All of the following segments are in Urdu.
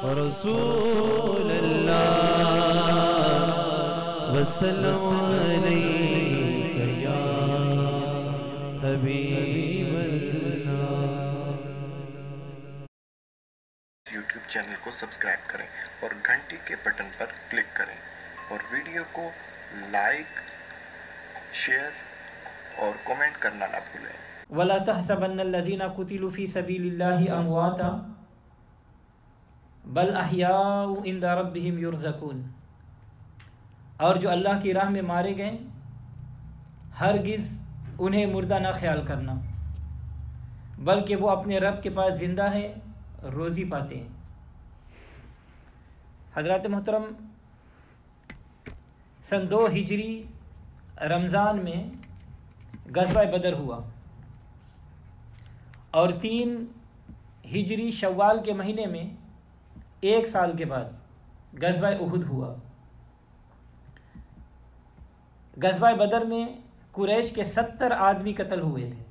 رسول اللہ وسلم علیک یا حبیب اللہ۔ یوٹیوب چینل کو سبسکرائب کریں اور گھنٹی کے بٹن پر کلک کریں اور ویڈیو کو لائک، شیئر اور کومنٹ کرنا نہ بھولیں۔ وَلَا تَحْسَبَنَّ الَّذِينَ قُتِلُوا فِي سَبِيلِ اللَّهِ أَمْوَاتًا بَلْ أَحْيَاءٌ عِندَ رَبِّهِمْ يُرْزَقُونَ۔ اور جو اللہ کی راہ میں مارے گئے ہرگز انہیں مردہ نہ خیال کرنا، بلکہ وہ اپنے رب کے پاس زندہ ہے، روزی پاتے ہیں۔ حضرات محترم، سن 2 ہجری رمضان میں غزوہ بدر ہوا اور 3 ہجری شوال کے مہینے میں 1 سال کے بعد غزوہ احد ہوا۔ غزوہ بدر میں قریش کے 70 آدمی قتل ہوئے تھے،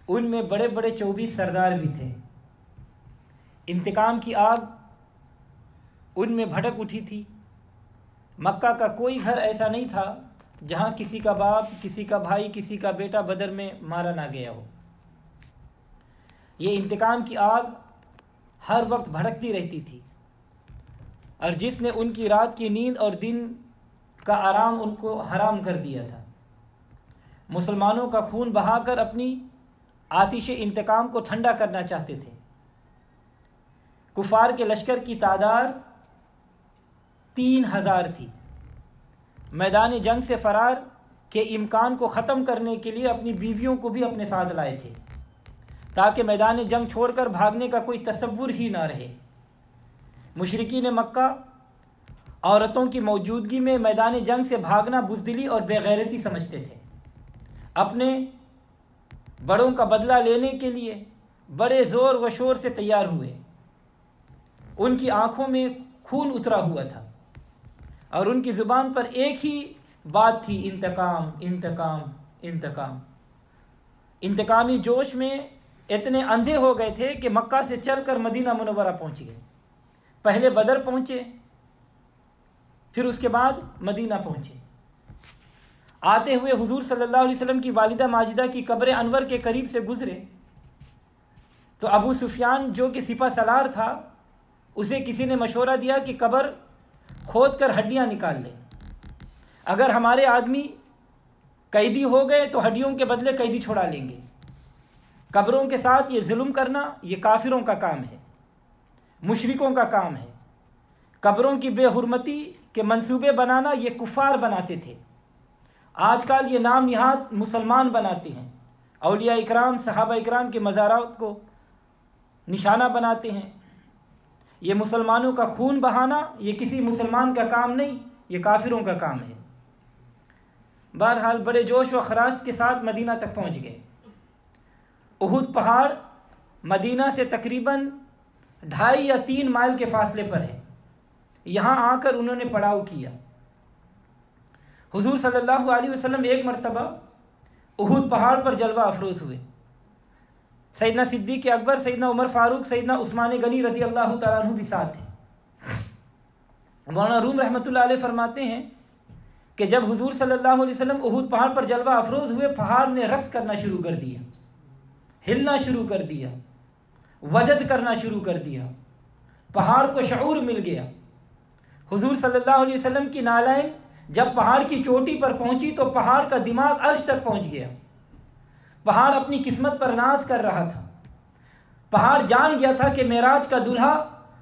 ان میں بڑے بڑے 24 سردار بھی تھے۔ انتقام کی آگ ان میں بھڑک اٹھی تھی۔ مکہ کا کوئی گھر ایسا نہیں تھا جہاں کسی کا باپ، کسی کا بھائی، کسی کا بیٹا بدر میں مارا نہ گیا ہو۔ یہ انتقام کی آگ ہر وقت بھڑکتی رہتی تھی، اور جس نے ان کی رات کی نیند اور دن کا آرام ان کو حرام کر دیا تھا، مسلمانوں کا خون بہا کر اپنی آتش انتقام کو ٹھنڈا کرنا چاہتے تھے۔ کفار کے لشکر کی تعداد 3000 تھی۔ میدان جنگ سے فرار کے امکان کو ختم کرنے کے لیے اپنی بیویوں کو بھی اپنے ساتھ لائے تھے، تاکہ میدان جنگ چھوڑ کر بھاگنے کا کوئی تصور ہی نہ رہے۔ مشرکین مکہ عورتوں کی موجودگی میں میدان جنگ سے بھاگنا بزدلی اور بے غیرتی سمجھتے تھے۔ اپنے بڑوں کا بدلہ لینے کے لیے بڑے زور و شور سے تیار ہوئے۔ ان کی آنکھوں میں خون اترا ہوا تھا اور ان کی زبان پر ایک ہی بات تھی، انتقام انتقام انتقام۔ انتقامی جوش میں اتنے اندھے ہو گئے تھے کہ مکہ سے چل کر مدینہ منورہ پہنچ گئے۔ پہلے بدر پہنچے، پھر اس کے بعد مدینہ پہنچے۔ آتے ہوئے حضور صلی اللہ علیہ وسلم کی والدہ ماجدہ کی قبر انور کے قریب سے گزرے تو ابو سفیان جو کہ سپہ سالار تھا، اسے کسی نے مشورہ دیا کہ قبر کھود کر ہڈیاں نکال لیں، اگر ہمارے آدمی قیدی ہو گئے تو ہڈیوں کے بدلے قیدی چھڑا لیں گے۔ قبروں کے ساتھ یہ ظلم کرنا یہ کافروں کا کام ہے، مشرکوں کا کام ہے۔ قبروں کی بے حرمتی کے منصوبے بنانا یہ کفار بناتے تھے، آج کل یہ نام نہاد مسلمان بناتے ہیں۔ اولیاء اکرام، صحابہ اکرام کے مزارات کو نشانہ بناتے ہیں۔ یہ مسلمانوں کا خون بہانا یہ کسی مسلمان کا کام نہیں، یہ کافروں کا کام ہے۔ بہرحال بڑے جوش و خراش کے ساتھ مدینہ تک پہنچ گئے۔ احد پہاڑ مدینہ سے تقریباً 2.5 یا 3 مائل کے فاصلے پر ہے۔ یہاں آ کر انہوں نے پڑاؤ کیا۔ حضور صلی اللہ علیہ وسلم ایک مرتبہ احد پہاڑ پر جلوہ افروز ہوئے۔ سیدنا صدیق اکبر، سیدنا عمر فاروق، سیدنا عثمان غنی رضی اللہ تعالیٰ عنہ بھی ساتھ تھے۔ مولانا روم رحمۃ اللہ علیہ فرماتے ہیں کہ جب حضور صلی اللہ علیہ وسلم احد پہاڑ پر جلوہ افروز ہوئے، پہاڑ نے رقص کرنا شروع کر دیا، ہلنا شروع کر دیا، وجد کرنا شروع کر دیا۔ پہاڑ کو شعور مل گیا۔ حضور صلی اللہ علیہ وسلم کی نالین جب پہاڑ کی چوٹی پر پہنچی تو پہاڑ کا دماغ عرش تک پہنچ گیا۔ پہاڑ اپنی قسمت پر ناز کر رہا تھا۔ پہاڑ جان گیا تھا کہ معراج کا دلہا،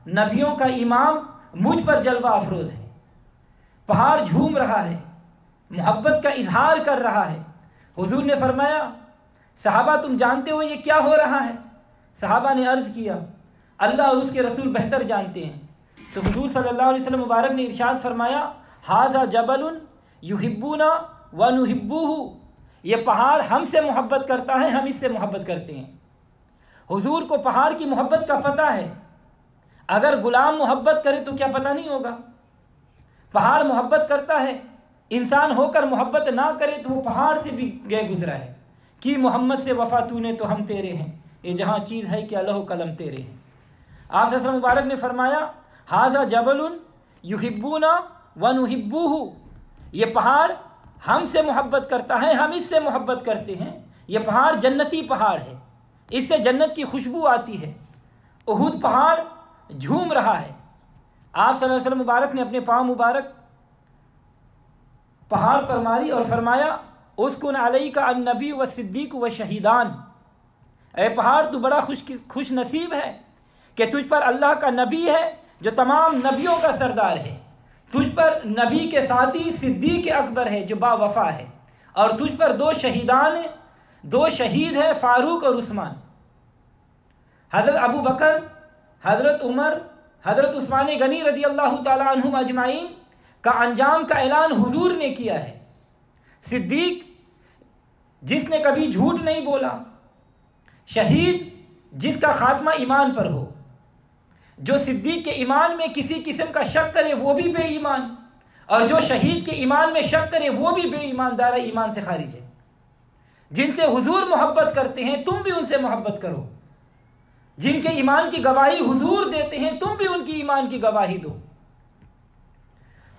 نبیوں کا امام مجھ پر جلوہ افروز ہے۔ پہاڑ جھوم رہا ہے، محبت کا اظہار کر رہا ہے۔ حضور نے فرمایا، صحابہ تم جانتے ہو یہ کیا ہو رہا ہے؟ صحابہ نے عرض کیا، اللہ اور اس کے رسول بہتر جانتے ہیں۔ تو حضور صلی اللہ علیہ وسلم مبارک نے ارشاد فرمایا، ھذا جبل یحبنا ونحبہ، یہ پہاڑ ہم سے محبت کرتا ہے، ہم اس سے محبت کرتے ہیں۔ حضور کو پہاڑ کی محبت کا پتہ ہے، اگر غلام محبت کرے تو کیا پتہ نہیں ہوگا؟ پہاڑ محبت کرتا ہے، انسان ہو کر محبت نہ کرے تو وہ پہاڑ سے بھی گئے گزرا ہے۔ کہ محمد سے وفا تو نے تو ہم تیرے ہیں، یہ جہاں چیز ہے کہ اللہ و قلم تیرے ہیں۔ آپ صلی اللہ علیہ وسلم مبارک نے فرمایا ھذا جبل یحبونا ونحبوہ، یہ پہاڑ ہم سے محبت کرتا ہے، ہم اس سے محبت کرتے ہیں، یہ پہاڑ جنتی پہاڑ ہے، اس سے جنت کی خوشبو آتی ہے۔ احد پہاڑ جھوم رہا ہے۔ آپ صلی اللہ علیہ وسلم مبارک نے اپنے پاؤں مبارک پہاڑ پر ماری اور فرمایا اسکن علیک النبی والصدیق والشہیدان، اے پہاڑ تو بڑا خوش نصیب ہے کہ تجھ پر اللہ کا نبی ہے جو تمام نبیوں کا سردار ہے، تجھ پر نبی کے ساتھی صدیق اکبر ہے جو با وفا ہے، اور تجھ پر دو شہیدان ہیں، دو شہید ہیں فاروق اور عثمان۔ حضرت ابو بکر، حضرت عمر، حضرت عثمان غنی رضی اللہ تعالی عنہم اجمعین کا انجام کا اعلان حضور نے کیا ہے۔ صدیق جس نے کبھی جھوٹ نہیں بولا، شہید جس کا خاتمہ ایمان پر ہو، جو صدیق کے ایمان میں کسی قسم کا شک کرے وہ بھی بے ایمان، اور جو شہید کے ایمان میں شک کرے وہ بھی بے ایماندار ایمان سے خارج ہے۔ جن سے حضور محبت کرتے ہیں تم بھی ان سے محبت کرو، جن کے ایمان کی گواہی حضور دیتے ہیں تم بھی ان کی ایمان کی گواہی دو۔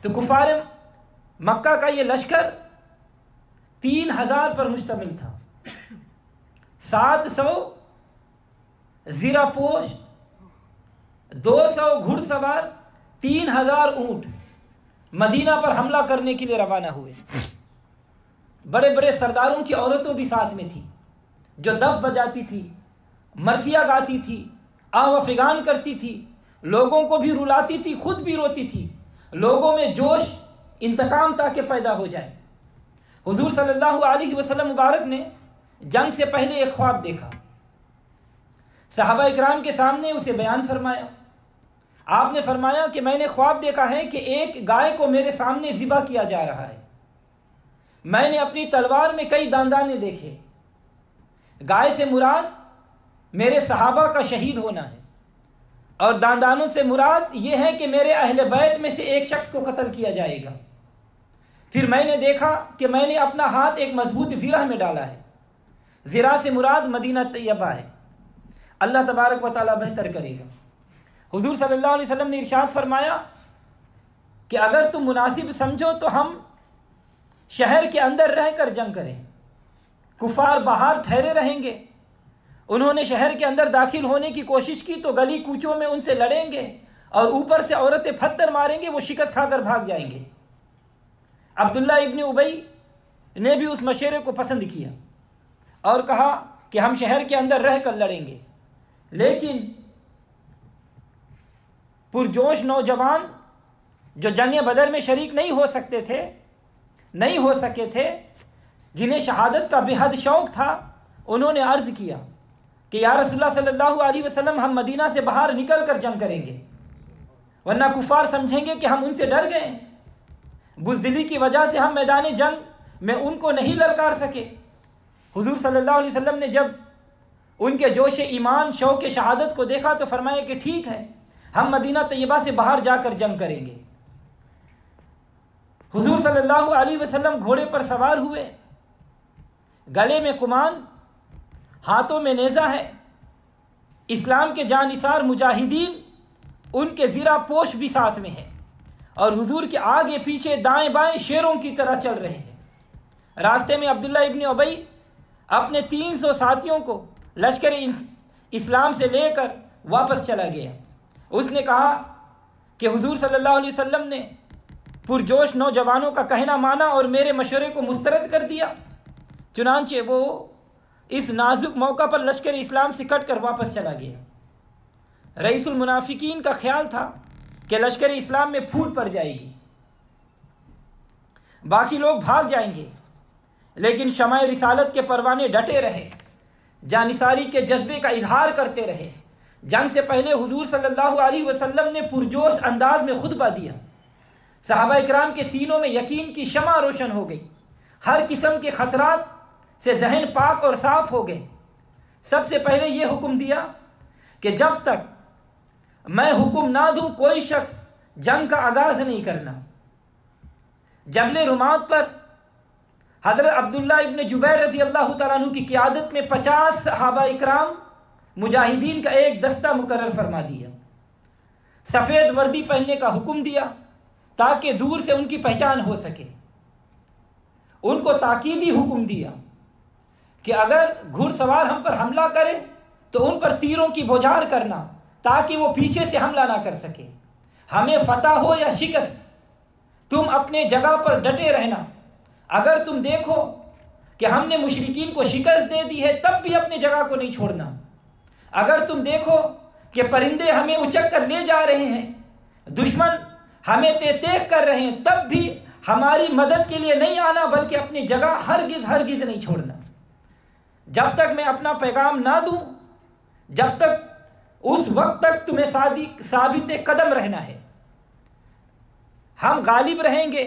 تو کفار مکہ کا یہ لشکر 3000 پر مشتمل تھا، 700 زیرہ پوش، 200 گھڑ سوار، 3000 اونٹ مدینہ پر حملہ کرنے کے لیے روانہ ہوئے۔ بڑے بڑے سرداروں کی عورتوں بھی ساتھ میں تھی، جو دف بجاتی تھی، مرثیہ گاتی تھی، آہ و فغان کرتی تھی، لوگوں کو بھی رلاتی تھی، خود بھی روتی تھی، لوگوں میں جوش انتقام تاکہ پیدا ہو جائے۔ حضور صلی اللہ علیہ وسلم مبارک نے جنگ سے پہلے ایک خواب دیکھا، صحابہ اکرام کے سامنے اسے بیان فرمایا۔ آپ نے فرمایا کہ میں نے خواب دیکھا ہے کہ ایک گائے کو میرے سامنے ذبح کیا جا رہا ہے، میں نے اپنی تلوار میں کئی داندانے دیکھے، گائے سے مراد میرے صحابہ کا شہید ہونا ہے، اور داندانوں سے مراد یہ ہے کہ میرے اہل بیت میں سے ایک شخص کو قتل کیا جائے گا۔ پھر میں نے دیکھا کہ میں نے اپنا ہاتھ ایک مضبوط زرہ میں ڈالا ہے، زرہ سے مراد مدینہ طیبہ ہے، اللہ تبارک و تعالیٰ بہتر کرے گا۔ حضور صلی اللہ علیہ وسلم نے ارشاد فرمایا کہ اگر تم مناسب سمجھو تو ہم شہر کے اندر رہ کر جنگ کریں، کفار باہر ٹھہرے رہیں گے، انہوں نے شہر کے اندر داخل ہونے کی کوشش کی تو گلی کوچوں میں ان سے لڑیں گے، اور اوپر سے عورتیں پتھر ماریں گے، وہ شکست کھا کر بھاگ جائیں گے۔ عبداللہ ابن ابی نے بھی اس مشورے کو پسند کیا اور کہا کہ ہم شہر کے اندر رہ کر لڑیں گے، لیکن پرجوش نوجوان جو جنگ بدر میں شریک نہیں ہو سکے تھے، جنہیں شہادت کا بے حد شوق تھا، انہوں نے عرض کیا کہ یا رسول اللہ صلی اللہ علیہ وسلم ہم مدینہ سے باہر نکل کر جنگ کریں گے، ورنہ کفار سمجھیں گے کہ ہم ان سے ڈر گئے، بزدلی کی وجہ سے ہم میدان جنگ میں ان کو نہیں للکار سکے۔ حضور صلی اللہ علیہ وسلم نے جب ان کے جوش ایمان، شوق شہادت کو دیکھا تو فرمایا کہ ٹھیک ہے، ہم مدینہ طیبہ سے باہر جا کر جنگ کریں گے۔ حضور صلی اللہ علیہ وسلم گھوڑے پر سوار ہوئے، گلے میں کمان، ہاتھوں میں نیزہ ہے، اسلام کے جانثار مجاہدین ان کے زیرہ پوش بھی ساتھ میں ہے، اور حضور کے آگے پیچھے دائیں بائیں شیروں کی طرح چل رہے ہیں۔ راستے میں عبداللہ ابن ابی اپنے 300 ساتھیوں کو لشکر اسلام سے لے کر واپس چلا گیا۔ اس نے کہا کہ حضور صلی اللہ علیہ وسلم نے پرجوش نوجوانوں کا کہنا مانا اور میرے مشورے کو مسترد کر دیا، چنانچہ وہ اس نازک موقع پر لشکر اسلام سے کٹ کر واپس چلا گیا۔ رئیس المنافقین کا خیال تھا کہ لشکر اسلام میں پھوٹ پڑ جائے گی، باقی لوگ بھاگ جائیں گے، لیکن شمع رسالت کے پروانے ڈٹے رہے، جانثاری کے جذبے کا اظہار کرتے رہے۔ جنگ سے پہلے حضور صلی اللہ علیہ وسلم نے پرجوش انداز میں خطبہ دیا، صحابہ اکرام کے سینوں میں یقین کی شمع روشن ہو گئی، ہر قسم کے خطرات سے ذہن پاک اور صاف ہو گئے۔ سب سے پہلے یہ حکم دیا کہ جب تک میں حکم نہ دوں کوئی شخص جنگ کا آغاز نہیں کرنا۔ جبل رمات پر حضرت عبداللہ ابن جبیر رضی اللہ تعالیٰ عنہ کی قیادت میں 50 صحابہ اکرام مجاہدین کا ایک دستہ مقرر فرما دیا۔ سفید وردی پہننے کا حکم دیا تاکہ دور سے ان کی پہچان ہو سکے۔ ان کو تاکیدی حکم دیا کہ اگر گھڑ سوار ہم پر حملہ کرے تو ان پر تیروں کی بوجھاڑ کرنا تاکہ وہ پیچھے سے حملہ نہ کر سکے۔ ہمیں فتح ہو یا شکست، تم اپنے جگہ پر ڈٹے رہنا۔ اگر تم دیکھو کہ ہم نے مشرکین کو شکست دے دی ہے تب بھی اپنے جگہ کو نہیں چھوڑنا۔ اگر تم دیکھو کہ پرندے ہمیں اچک کر لے جا رہے ہیں، دشمن ہمیں دیکھ کر رہے ہیں، تب بھی ہماری مدد کے لیے نہیں آنا بلکہ اپنی جگہ ہرگز نہیں چھوڑنا۔ جب تک میں اپنا پیغام نہ دوں، جب تک اس وقت تک تمہیں ثابت قدم رہنا ہے۔ ہم غالب رہیں گے۔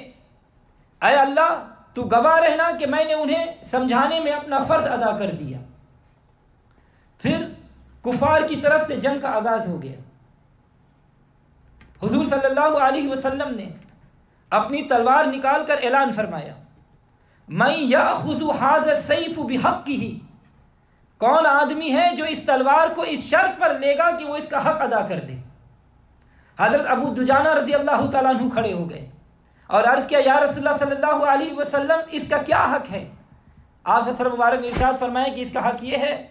اے اللہ تو گواہ رہنا کہ میں نے انہیں سمجھانے میں اپنا فرض ادا کر دیا۔ پھر کفار کی طرف سے جنگ کا آغاز ہو گیا۔ حضور صلی اللہ علیہ وسلم نے اپنی تلوار نکال کر اعلان فرمایا، مَن یأخذ ھذا السیف بحقہ، کون آدمی ہے جو اس تلوار کو اس شرط پر لے گا کہ وہ اس کا حق ادا کر دے۔ حضرت ابو دجانہ رضی اللہ تعالیٰ عنہ کھڑے ہو گئے اور عرض کیا، یا رسول اللہ صلی اللہ علیہ وسلم اس کا کیا حق ہے؟ آپ صلی اللہ علیہ وسلم مبارک نے ارشاد فرمایا کہ اس کا حق یہ ہے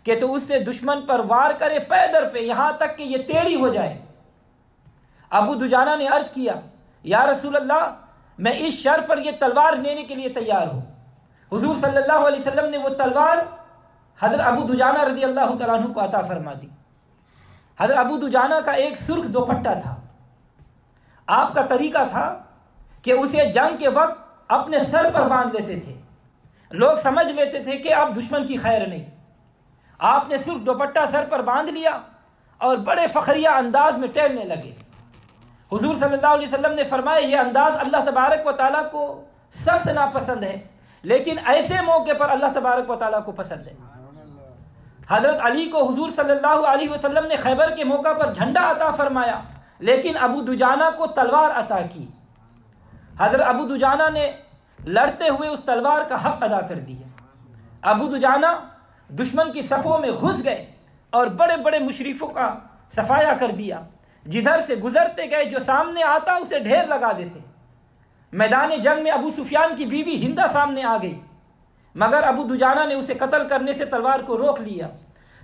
کہ تو اس سے دشمن پر وار کرے پے در پہ یہاں تک کہ یہ ٹیڑھی ہو جائے۔ ابو دجانہ نے عرض کیا، یا رسول اللہ میں اس شرط پر یہ تلوار لینے کے لیے تیار ہوں۔ حضور صلی اللہ علیہ وسلم نے وہ تلوار حضرت ابو دجانہ رضی اللہ تعالیٰ عنہ کو عطا فرما دی۔ حضرت ابو دجانہ کا ایک سرخ دوپٹہ تھا۔ آپ کا طریقہ تھا کہ اسے جنگ کے وقت اپنے سر پر باندھ لیتے تھے، لوگ سمجھ لیتے تھے کہ اب دشمن کی خیر نہیں۔ آپ نے سرخ دوپٹہ سر پر باندھ لیا اور بڑے فخریہ انداز میں ٹہلنے لگے۔ حضور صلی اللہ علیہ وسلم نے فرمایا، یہ انداز اللہ تبارک و تعالیٰ کو سخت ناپسند ہے، لیکن ایسے موقع پر اللہ تبارک و تعالیٰ کو پسند ہے۔ حضرت علی کو حضور صلی اللہ علیہ وسلم نے خیبر کے موقع پر جھنڈا عطا فرمایا، لیکن ابو دجانہ کو تلوار عطا کی۔ حضرت ابو دجانہ نے لڑتے ہوئے اس تلوار کا حق ادا کر دیا۔ ابو دجانہ دشمن کی صفوں میں گھس گئے اور بڑے بڑے مشرفوں کا صفایا کر دیا۔ جدھر سے گزرتے گئے جو سامنے آتا اسے ڈھیر لگا دیتے۔ میدان جنگ میں ابو سفیان کی بیوی ہندہ سامنے آ گئی، مگر ابو دجانہ نے اسے قتل کرنے سے تلوار کو روک لیا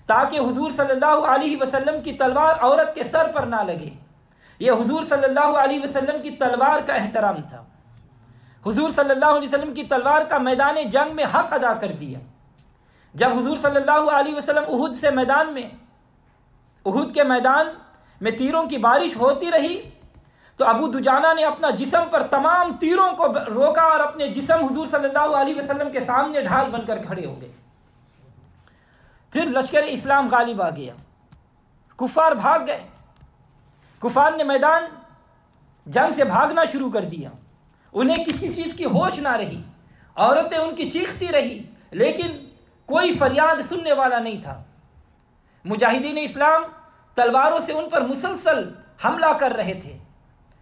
تاکہ حضور صلی اللہ علیہ وسلم کی تلوار عورت کے سر پر نہ لگے۔ یہ حضور صلی اللہ علیہ وسلم کی تلوار کا احترام تھا۔ حضور صلی اللہ علیہ وسلم کی تلوار کا میدان جنگ میں حق ادا کر دیا۔ جب حضور صلی اللہ علیہ وسلم احد کے میدان میں تیروں کی بارش ہوتی رہی تو ابو دجانہ نے اپنا جسم پر تمام تیروں کو روکا اور اپنے جسم حضور صلی اللہ علیہ وسلم کے سامنے ڈھال بن کر کھڑے ہو گئے۔ پھر لشکر اسلام غالب آ گیا، کفار بھاگ گئے۔ کفار نے میدان جنگ سے بھاگنا شروع کر دیا، انہیں کسی چیز کی ہوش نہ رہی، عورتیں ان کی چیختی رہی لیکن کوئی فریاد سننے والا نہیں تھا۔ مجاہدین اسلام تلواروں سے ان پر مسلسل حملہ کر رہے تھے۔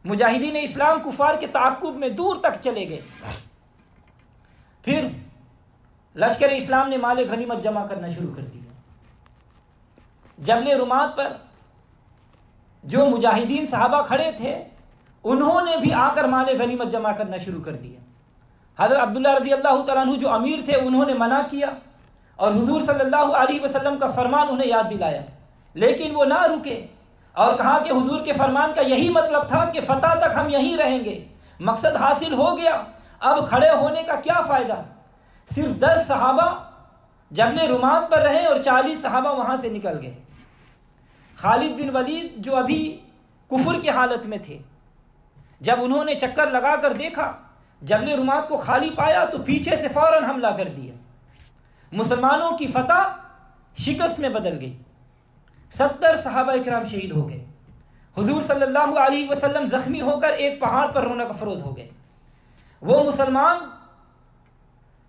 مجاہدین اسلام کفار کے تعاقب میں دور تک چلے گئے۔ پھر لشکر اسلام نے مال غنیمت جمع کرنا شروع کر دیا۔ جبل رمات پر جو مجاہدین صحابہ کھڑے تھے انہوں نے بھی آ کر مال غنیمت جمع کرنا شروع کر دیا۔ حضرت عبداللہ رضی اللہ تعالیٰ عنہ جو امیر تھے انہوں نے منع کیا اور حضور صلی اللہ علیہ وسلم کا فرمان انہیں یاد دلایا، لیکن وہ نہ رکے اور کہا کہ حضور کے فرمان کا یہی مطلب تھا کہ فتح تک ہم یہیں رہیں گے، مقصد حاصل ہو گیا، اب کھڑے ہونے کا کیا فائدہ۔ صرف 10 صحابہ جبل رمات پر رہے اور 40 صحابہ وہاں سے نکل گئے۔ خالد بن ولید جو ابھی کفر کی حالت میں تھے، جب انہوں نے چکر لگا کر دیکھا جبل رمات کو خالی پایا تو پیچھے سے فوراً حملہ کر دیا۔ مسلمانوں کی فتح شکست میں بدل گئی۔ 70 صحابہ اکرام شہید ہو گئے۔ حضور صلی اللہ علیہ وسلم زخمی ہو کر ایک پہاڑ پر رونق افروز ہو گئے۔ وہ مسلمان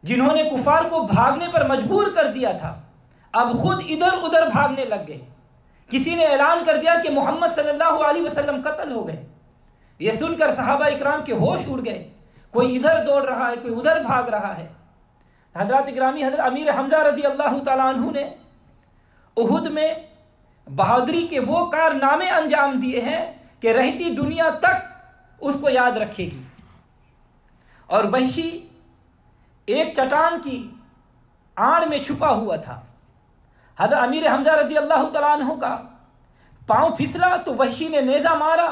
جنہوں نے کفار کو بھاگنے پر مجبور کر دیا تھا اب خود ادھر ادھر بھاگنے لگ گئے۔ کسی نے اعلان کر دیا کہ محمد صلی اللہ علیہ وسلم قتل ہو گئے۔ یہ سن کر صحابہ اکرام کے ہوش اڑ گئے، کوئی ادھر دوڑ رہا ہے، کوئی ادھر بھاگ رہا ہے۔ حضرات اکرامی حضرت امیر حمزہ رضی اللہ تعالیٰ عنہ نے احد میں بہادری کے وہ کارنامے انجام دیے ہیں کہ رہتی دنیا تک اس کو یاد رکھے گی۔ اور وحشی ایک چٹان کی آڑ میں چھپا ہوا تھا۔ حضرت امیر حمزہ رضی اللہ تعالیٰ عنہ کا پاؤں پھسلا تو وحشی نے نیزہ مارا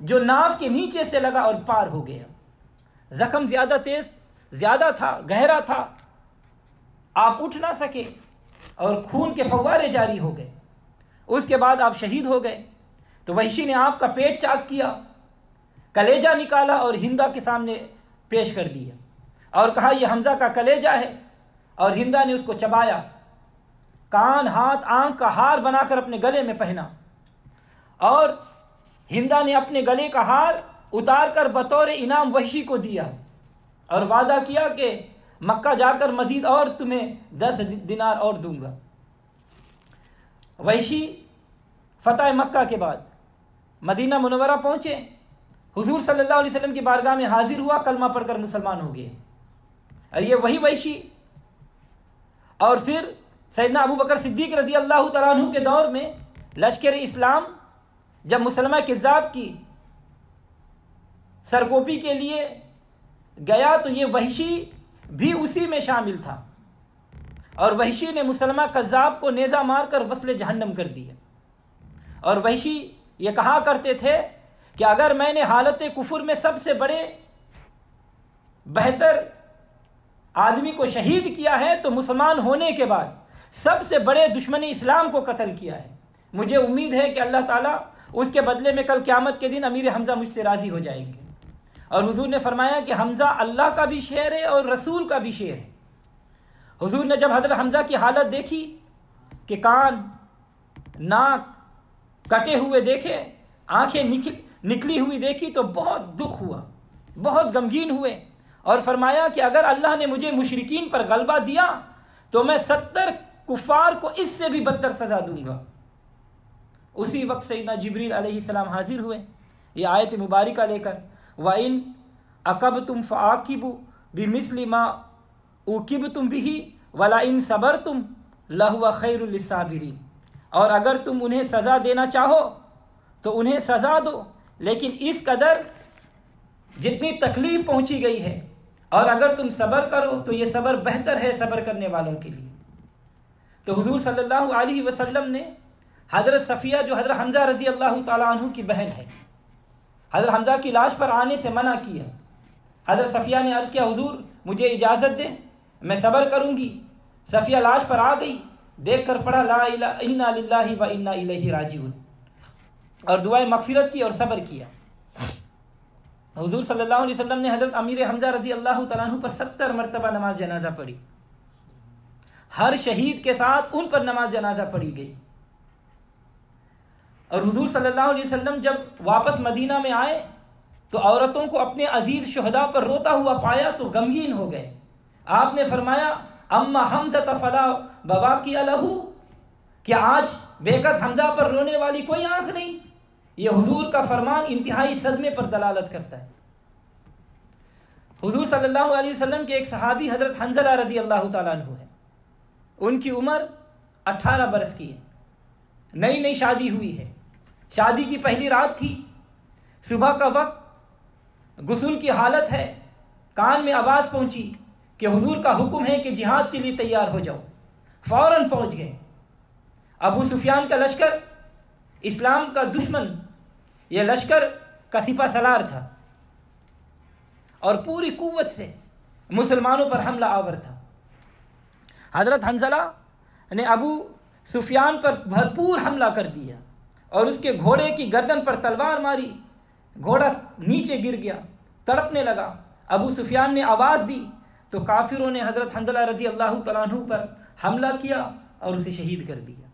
جو ناف کے نیچے سے لگا اور پار ہو گیا۔ زخم زیادہ تھا، گہرا تھا، آپ اٹھ نہ سکے اور خون کے فوارے جاری ہو گئے۔ اس کے بعد آپ شہید ہو گئے تو وحشی نے آپ کا پیٹ چاک کیا، کلیجہ نکالا اور ہندا کے سامنے پیش کر دیا اور کہا یہ حمزہ کا کلیجہ ہے، اور ہندا نے اس کو چبایا، کان، ہاتھ، آنکھ کا ہار بنا کر اپنے گلے میں پہنا، اور ہندا نے اپنے گلے کا ہار اتار کر بطور انعام وحشی کو دیا اور وعدہ کیا کہ مکہ جا کر مزید اور تمہیں 10 دینار اور دوں گا۔ وحشی فتح مکہ کے بعد مدینہ منورہ پہنچے، حضور صلی اللہ علیہ وسلم کی بارگاہ میں حاضر ہوا، کلمہ پڑھ کر مسلمان ہو گئے۔ اور یہ وہی وحشی، اور پھر سیدنا ابو بکر صدیق رضی اللہ تعالیٰ عنہ کے دور میں لشکر اسلام جب مسلمہ کذاب کی سرکوپی کے لیے گیا تو یہ وحشی بھی اسی میں شامل تھا، اور وحشی نے مسلمہ کذاب کو نیزہ مار کر وصل جہنم کر دیا۔ اور وحشی یہ کہا کرتے تھے کہ اگر میں نے حالت کفر میں سب سے بڑے بہتر آدمی کو شہید کیا ہے تو مسلمان ہونے کے بعد سب سے بڑے دشمن اسلام کو قتل کیا ہے۔ مجھے امید ہے کہ اللہ تعالیٰ اس کے بدلے میں کل قیامت کے دن امیر حمزہ مجھ سے راضی ہو جائیں گے۔ اور حضور نے فرمایا کہ حمزہ اللہ کا بھی شعر ہے اور رسول کا بھی شعر ہے۔ حضور نے جب حضرت حمزہ کی حالت دیکھی کہ کان، ناک کٹے ہوئے دیکھے، آنکھیں نکلی ہوئی دیکھی تو بہت دکھ ہوا، بہت غمگین ہوئے، اور فرمایا کہ اگر اللہ نے مجھے مشرکین پر غلبہ دیا تو میں 70 کفار کو اس سے بھی بدتر سزا دوں گا۔ اسی وقت سیدنا جبریل علیہ السلام حاضر ہوئے یہ آیت مبارکہ لے کر، وَإِنْ عَقَبْتُمْ فَعَاقِبُوا بِمِثْلِ مَا عُوقِبْتُمْ بِهِ وَلَئِنْ صَبَرْتُمْ لَهُوَ خَيْرٌ لِلصَّابِرِينَ۔ اور اگر تم انہیں سزا دینا چاہو تو انہیں سزا دو، لیکن اس قدر جتنی تکلیف پہنچی گئی ہے، اور اگر تم صبر کرو تو یہ صبر بہتر ہے صبر کرنے والوں کے لیے۔ تو حضور صلی اللہ علیہ وسلم نے حضرت صفیہ جو حضرت حمزہ رضی اللہ تعالیٰ عنہ کی بہن ہے، حضرت حمزہ کی لاش پر آنے سے منع کیا۔ حضرت صفیہ نے عرض کیا حضور مجھے اجازت دیں، میں صبر کروں گی۔ صفیہ لاش پر آ گئی، دیکھ کر پڑھا لا الہ انا للہ و انا الیہ راجعون، اور دعائے مغفرت کی اور صبر کیا۔ حضور صلی اللہ علیہ وسلم نے حضرت امیر حمزہ رضی اللہ تعالیٰ عنہ پر 70 مرتبہ نماز جنازہ پڑھی، ہر شہید کے ساتھ ان پر نماز جنازہ پڑھی گئی۔ اور حضور صلی اللہ علیہ وسلم جب واپس مدینہ میں آئے تو عورتوں کو اپنے عزیز شہداء پر روتا ہوا پایا تو غمگین ہو گئے۔ آپ نے فرمایا اما حمزہ فلا بواکی لہ، کیا آج بے کس حمزہ پر رونے والی کوئی آنکھ نہیں؟ یہ حضور کا فرمان انتہائی صدمے پر دلالت کرتا ہے۔ حضور صلی اللہ علیہ وسلم کے ایک صحابی حضرت حنظلہ رضی اللہ تعالیٰ عنہ ہے، ان کی عمر 18 برس کی ہے، نئی نئی شادی ہوئی ہے، شادی کی پہلی رات تھی، صبح کا وقت، غسل کی حالت ہے، کان میں آواز پہنچی کہ حضور کا حکم ہے کہ جہاد کے لیے تیار ہو جاؤ۔ فوراً پہنچ گئے۔ ابو سفیان کا لشکر، اسلام کا دشمن، یہ لشکر کا سپہ سالار تھا اور پوری قوت سے مسلمانوں پر حملہ آور تھا۔ حضرت حنظلہ نے ابو سفیان پر بھرپور حملہ کر دیا اور اس کے گھوڑے کی گردن پر تلوار ماری، گھوڑا نیچے گر گیا، تڑپنے لگا۔ ابو سفیان نے آواز دی تو کافروں نے حضرت حنظلہ رضی اللہ تعالیٰ عنہ پر حملہ کیا اور اسے شہید کر دیا۔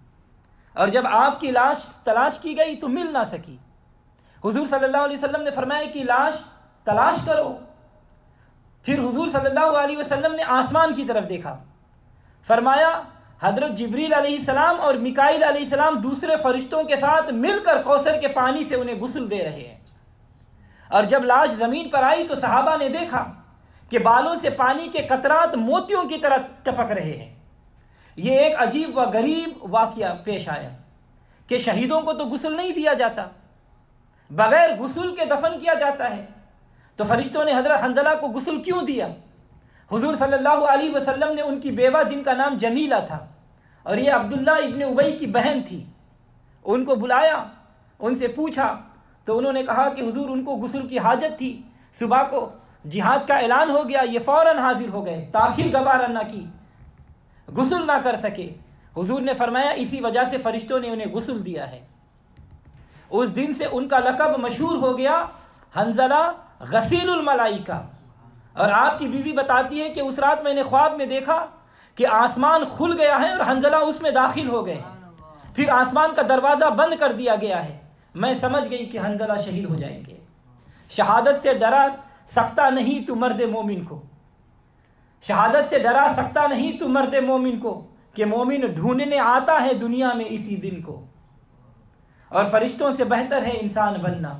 اور جب آپ کی لاش تلاش کی گئی تو مل نہ سکی۔ حضور صلی اللہ علیہ وسلم نے فرمایا کہ لاش تلاش کرو۔ پھر حضور صلی اللہ علیہ وسلم نے آسمان کی طرف دیکھا، فرمایا حضرت جبریل علیہ السلام اور میکائیل علیہ السلام دوسرے فرشتوں کے ساتھ مل کر کوثر کے پانی سے انہیں غسل دے رہے ہیں۔ اور جب لاش زمین پر آئی تو صحابہ نے دیکھا کہ بالوں سے پانی کے قطرات موتیوں کی طرح ٹپک رہے ہیں۔ یہ ایک عجیب و غریب واقعہ پیش آیا کہ شہیدوں کو تو غسل نہیں دیا جاتا، بغیر غسل کے دفن کیا جاتا ہے، تو فرشتوں نے حضرت حنظلہ کو غسل کیوں دیا؟ حضور صلی اللہ علیہ وسلم نے ان کی بیوہ جن کا نام جمیلہ تھا اور یہ عبداللہ ابن ابی کی بہن تھی، ان کو بلایا، ان سے پوچھا تو انہوں نے کہا کہ حضور ان کو غسل کی حاجت تھی، صبح کو جہاد کا اعلان ہو گیا، یہ فوراً حاضر ہو گئے، تاخیر گوارا نہ کی، غسل نہ کر سکے۔ حضور نے فرمایا اسی وجہ سے فرشتوں نے انہیں غسل دیا ہے۔ اس دن سے ان کا لقب مشہور ہو گیا حنظلہ غسیل الملائکہ۔ اور آپ کی بیوی بتاتی ہے کہ اس رات میں نے خواب میں دیکھا کہ آسمان کھل گیا ہے اور حنظلہ اس میں داخل ہو گئے، پھر آسمان کا دروازہ بند کر دیا گیا ہے، میں سمجھ گئی کہ حنظلہ شہید ہو جائیں گے۔ شہادت سے ڈرا سکتا نہیں تو مرد مومن کو، شہادت سے ڈرا سکتا نہیں تو مرد مومن کو، کہ مومن ڈھونڈنے آتا ہے دنیا میں اسی دن کو۔ اور فرشتوں سے بہتر ہے انسان بننا،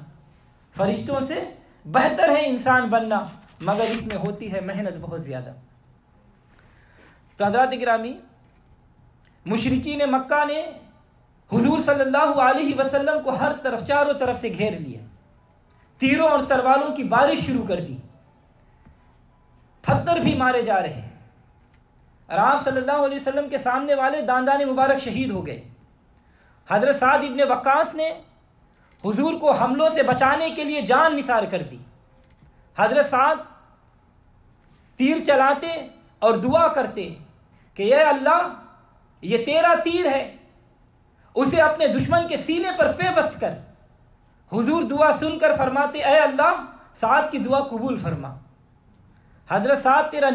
فرشتوں سے بہتر ہے انسان بننا، مگر اس میں ہوتی ہے محنت بہت زیادہ۔ تو حضرات گرامی، مشرکین مکہ نے حضور صلی اللہ علیہ وسلم کو ہر طرف چاروں طرف سے گھیر لیا، تیروں اور تلواروں کی بارش شروع کر دی، پتھر بھی مارے جا رہے ہیں، اور آپ صلی اللہ علیہ وسلم کے سامنے والے داندان مبارک شہید ہو گئے۔ حضرت سعد ابن وقاص نے حضور کو حملوں سے بچانے کے لیے جان نثار کر دی۔ حضرت سعد تیر چلاتے اور دعا کرتے کہ اے اللہ یہ تیرا تیر ہے، اسے اپنے دشمن کے سینے پر پیوست کر۔ حضور دعا سن کر فرماتے اے اللہ سعد کی دعا قبول فرما۔ حضرت سعد تیرا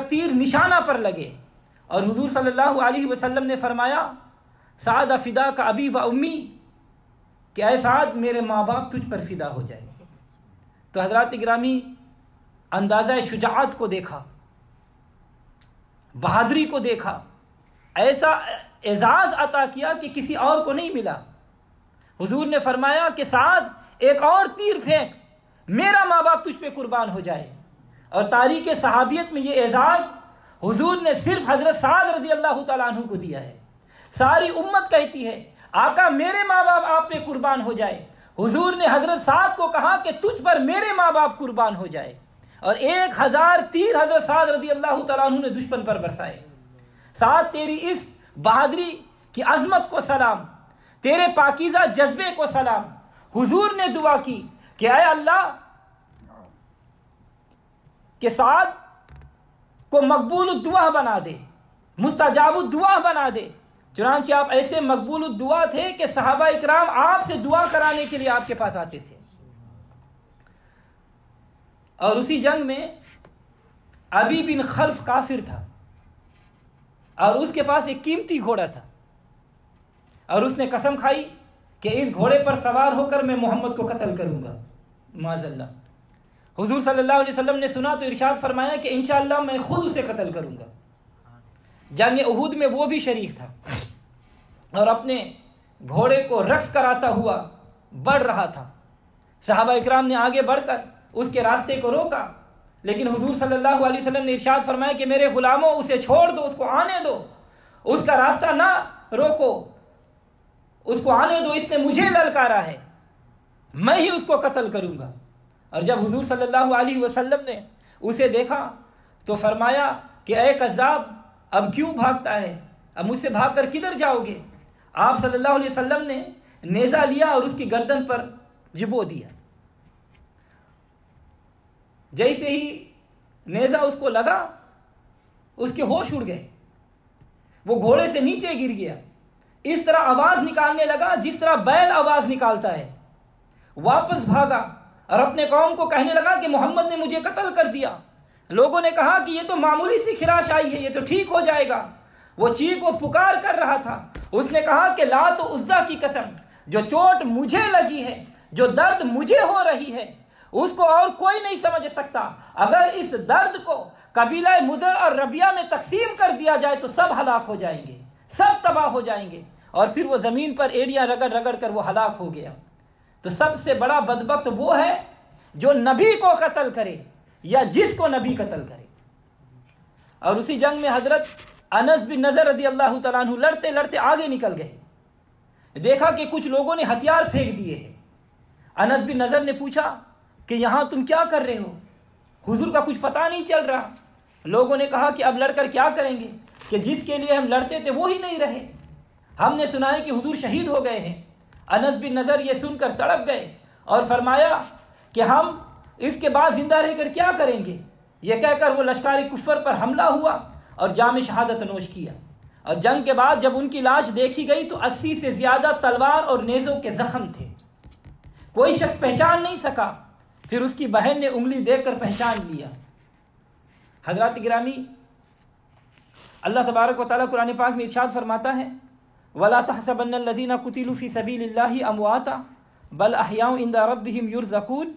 تیر نشانہ پر لگے، اور حضور صلی اللہ علیہ وسلم نے فرمایا سعد فدا کا ابی و امی، کہ اے سعد میرے ماں باپ تجھ پر فدا ہو جائے۔ تو حضرات گرامی، اندازہ شجاعت کو دیکھا، بہادری کو دیکھا، ایسا اعزاز عطا کیا کہ کسی اور کو نہیں ملا۔ حضور نے فرمایا کہ سعد ایک اور تیر پھینک، میرا ماں باپ تجھ پہ قربان ہو جائے۔ اور تاریخ صحابیت میں یہ اعزاز حضور نے صرف حضرت سعد رضی اللہ تعالیٰ عنہ کو دیا ہے۔ ساری امت کہتی ہے آقا میرے ماں باپ آپ پہ قربان ہو جائے، حضور نے حضرت سعد کو کہا کہ تجھ پر میرے ماں باپ قربان ہو جائے، اور 1000 تیر حضرت سعد رضی اللہ تعالیٰ عنہ نے دشمن پر برسائے۔ سعد تیری اس بہادری کی عظمت کو سلام، تیرے پاکیزہ جذبے کو سلام۔ حضور نے دعا کی کہ اے اللہ کہ سعد کو مقبول الدعا بنا دے، مستجاب الدعا بنا دے۔ چنانچہ آپ ایسے مقبول الدعا تھے کہ صحابہ اکرام آپ سے دعا کرانے کے لیے آپ کے پاس آتے تھے۔ اور اسی جنگ میں ابی بن خلف کافر تھا، اور اس کے پاس ایک قیمتی گھوڑا تھا، اور اس نے قسم کھائی کہ اس گھوڑے پر سوار ہو کر میں محمد کو قتل کروں گا، معاذ اللہ۔ حضور صلی اللہ علیہ وسلم نے سنا تو ارشاد فرمایا کہ انشاءاللہ میں خود اسے قتل کروں گا۔ جنگ احد میں وہ بھی شریک تھا، اور اپنے گھوڑے کو رقص کراتا ہوا بڑھ رہا تھا۔ صحابہ اکرام نے آگے بڑھ کر اس کے راستے کو روکا، لیکن حضور صلی اللہ علیہ وسلم نے ارشاد فرمایا کہ میرے غلاموں اسے چھوڑ دو، اس کو آنے دو، اس کا راستہ نہ روکو، اس کو آنے دو، اس نے مجھے للکارا ہے، میں ہی اس کو قتل کروں گا۔ اور جب حضور صلی اللہ علیہ وسلم نے اسے دیکھا تو فرمایا کہ اے کذاب اب کیوں بھاگتا ہے، اب مجھ سے بھاگ کر کدھر جاؤ گے؟ آپ صلی اللہ علیہ وسلم نے نیزہ لیا اور اس کی گردن پر جبو دیا۔ جیسے ہی نیزہ اس کو لگا اس کے ہوش اڑ گئے، وہ گھوڑے سے نیچے گر گیا، اس طرح آواز نکالنے لگا جس طرح بیل آواز نکالتا ہے۔ واپس بھاگا اور اپنے قوم کو کہنے لگا کہ محمد نے مجھے قتل کر دیا۔ لوگوں نے کہا کہ یہ تو معمولی سی خراش آئی ہے، یہ تو ٹھیک ہو جائے گا۔ وہ چیخ و پکار کر رہا تھا، اس نے کہا کہ لات و عزا کی قسم، جو چوٹ مجھے لگی ہے، جو درد مجھے ہو رہی ہے، اس کو اور کوئی نہیں سمجھ سکتا۔ اگر اس درد کو قبیلہ مضر اور ربیہ میں تقسیم کر دیا جائے تو سب ہلاک ہو جائیں گے، سب تباہ ہو جائیں گے۔ اور پھر وہ زمین پر ایڑیاں رگڑ رگڑ کر وہ ہلاک ہو گیا۔ تو سب سے بڑا بدبخت وہ ہے جو نبی کو قتل کرے یا جس کو نبی قتل کرے۔ اور اسی جنگ میں حضرت انس بن نضر رضی اللہ تعالیٰ عنہ لڑتے لڑتے آگے نکل گئے، دیکھا کہ کچھ لوگوں نے ہتھیار پھینک دیے ہیں۔ انس بن نضر نے پوچھا کہ یہاں تم کیا کر رہے ہو؟ حضور کا کچھ پتہ نہیں چل رہا۔ لوگوں نے کہا کہ اب لڑ کر کیا کریں گے، کہ جس کے لیے ہم لڑتے تھے وہی نہیں رہے، ہم نے سنا ہے کہ حضور شہید ہو گئے ہیں۔ انس بن نضر یہ سن کر تڑپ گئے اور فرمایا کہ ہم اس کے بعد زندہ رہ کر کیا کریں گے۔ یہ کہہ کر وہ لشکر کفر پر حملہ ہوا اور جام شہادت نوش کیا۔ اور جنگ کے بعد جب ان کی لاش دیکھی گئی تو 80 سے زیادہ تلوار اور نیزوں کے زخم تھے، کوئی شخص پہچان نہیں سکا۔ پھر اس کی بہن نے انگلی دیکھ کر پہچان لیا۔ حضرات گرامی، اللہ تبارک و تعالیٰ قرآن پاک میں ارشاد فرماتا ہے وَلَا تَحْسَبَنَّ الَّذِينَ قُتِلُوا فِي سَبِيلِ اللَّهِ أَمْوَاتًا بَلْ أَحْيَاءٌ عِندَ رَبِّهِمْ يُرْزَقُونَ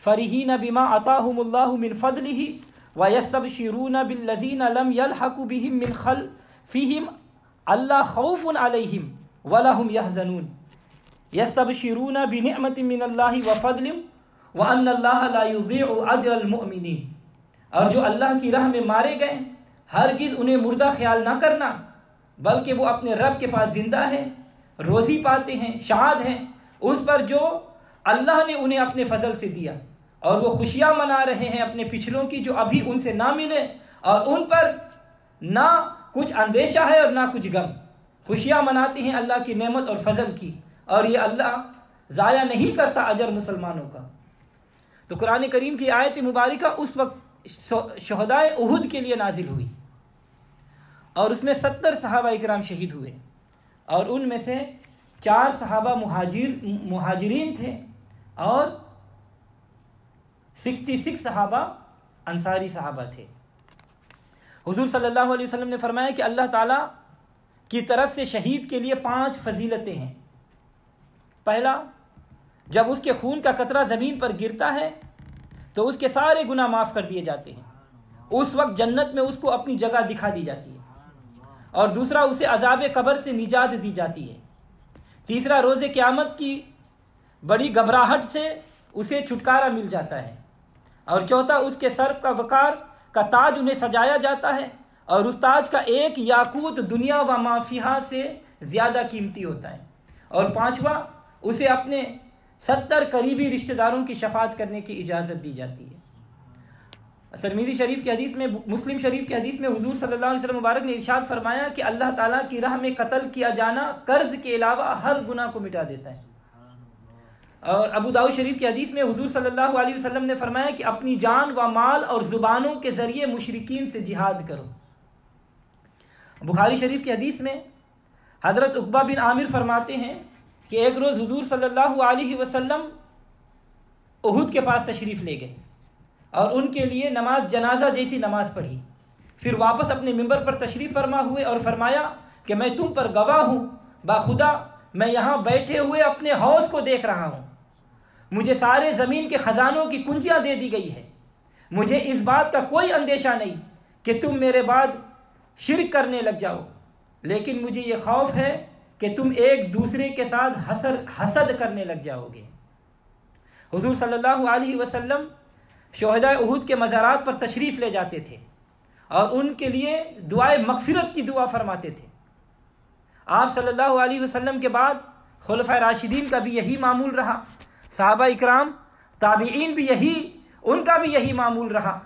فَرِحِينَ بِمَا آتَاهُمُ اللَّهُ مِنْ فَضْلِهِ وَيَسْتَبْشِرُونَ بِالَّذِينَ لَمْ يَلْحَقُوا بِهِمْ مِنْ خَلْفِهِمْ أَلَّا خَوْفٌ عَلَيْهِمْ وَلَا هُمْ يَحْزَنُونَ يَسْتَبْشِرُونَ بِنِعْمَةٍ مِنَ اللَّهِ وَفَضْلٍ وَأَنَّ اللَّهَ لَا يُضِيعُ أَجْرَ الْمُؤْمِنِينَ۔ اور جو اللہ کی راہ میں مارے گئے ہرگز انہیں مردہ خیال نہ کرنا، بلکہ وہ اپنے رب کے پاس زندہ ہے، روزی پاتے ہیں، شاد ہیں اس پر جو اللہ نے انہیں اپنے فضل سے دیا، اور وہ خوشیاں منا رہے ہیں اپنے پچھلوں کی جو ابھی ان سے نہ ملے، اور ان پر نہ کچھ اندیشہ ہے اور نہ کچھ غم، خوشیاں مناتے ہیں اللہ کی نعمت اور فضل کی، اور یہ اللہ ضائع نہیں کرتا اجر مسلمانوں کا۔ تو قرآن کریم کی آیت مبارکہ اس وقت شہدائے احد کے لیے نازل ہوئی، اور اس میں 70 صحابہ اکرام شہید ہوئے، اور ان میں سے 4 صحابہ مہاجرین تھے اور 66 صحابہ انصاری صحابہ تھے۔ حضور صلی اللہ علیہ وسلم نے فرمایا کہ اللہ تعالیٰ کی طرف سے شہید کے لیے 5 فضیلتیں ہیں۔ پہلا، جب اس کے خون کا قطرہ زمین پر گرتا ہے تو اس کے سارے گناہ معاف کر دیے جاتے ہیں، اس وقت جنت میں اس کو اپنی جگہ دکھا دی جاتی ہے۔ اور دوسرا، اسے عذاب قبر سے نجات دی جاتی ہے۔ تیسرا، روز قیامت کی بڑی گھبراہٹ سے اسے چھٹکارا مل جاتا ہے۔ اور چوتھا، اس کے سر کا وقار کا تاج انہیں سجایا جاتا ہے، اور اس تاج کا ایک یاقوت دنیا و ما فیہا سے زیادہ قیمتی ہوتا ہے۔ اور پانچواں، اسے اپنے 70 قریبی رشتہ داروں کی شفاعت کرنے کی اجازت دی جاتی ہے۔ ترمذی شریف کی حدیث میں، مسلم شریف کی حدیث میں حضور صلی اللہ علیہ وسلم مبارک نے ارشاد فرمایا کہ اللہ تعالیٰ کی راہ میں قتل کیا جانا قرض کے علاوہ ہر گناہ کو مٹا دیتا ہے۔ اور ابو داؤد شریف کی حدیث میں حضور صلی اللہ علیہ وسلم نے فرمایا کہ اپنی جان و مال اور زبانوں کے ذریعے مشرکین سے جہاد کرو۔ بخاری شریف کی حدیث میں حضرت عقبہ بن عامر فرماتے ہیں کہ ایک روز حضور صلی اللہ علیہ وسلم احد کے پاس تشریف لے گئے اور ان کے لیے نماز جنازہ جیسی نماز پڑھی، پھر واپس اپنے ممبر پر تشریف فرما ہوئے اور فرمایا کہ میں تم پر گواہ ہوں، باخدا میں یہاں بیٹھے ہوئے اپنے حوض کو دیکھ رہا ہوں، مجھے سارے زمین کے خزانوں کی کنجیاں دے دی گئی ہے، مجھے اس بات کا کوئی اندیشہ نہیں کہ تم میرے بعد شرک کرنے لگ جاؤ، لیکن مجھے یہ خوف ہے کہ تم ایک دوسرے کے ساتھ حسد کرنے لگ جاؤ گے۔ حضور صلی اللہ علیہ وسلم شہدائے احد کے مزارات پر تشریف لے جاتے تھے اور ان کے لیے دعائے مغفرت کی دعا فرماتے تھے۔ آپ صلی اللہ علیہ وسلم کے بعد خلفائے راشدین کا بھی یہی معمول رہا، صحابہ اکرام تابعین بھی ان کا بھی یہی معمول رہا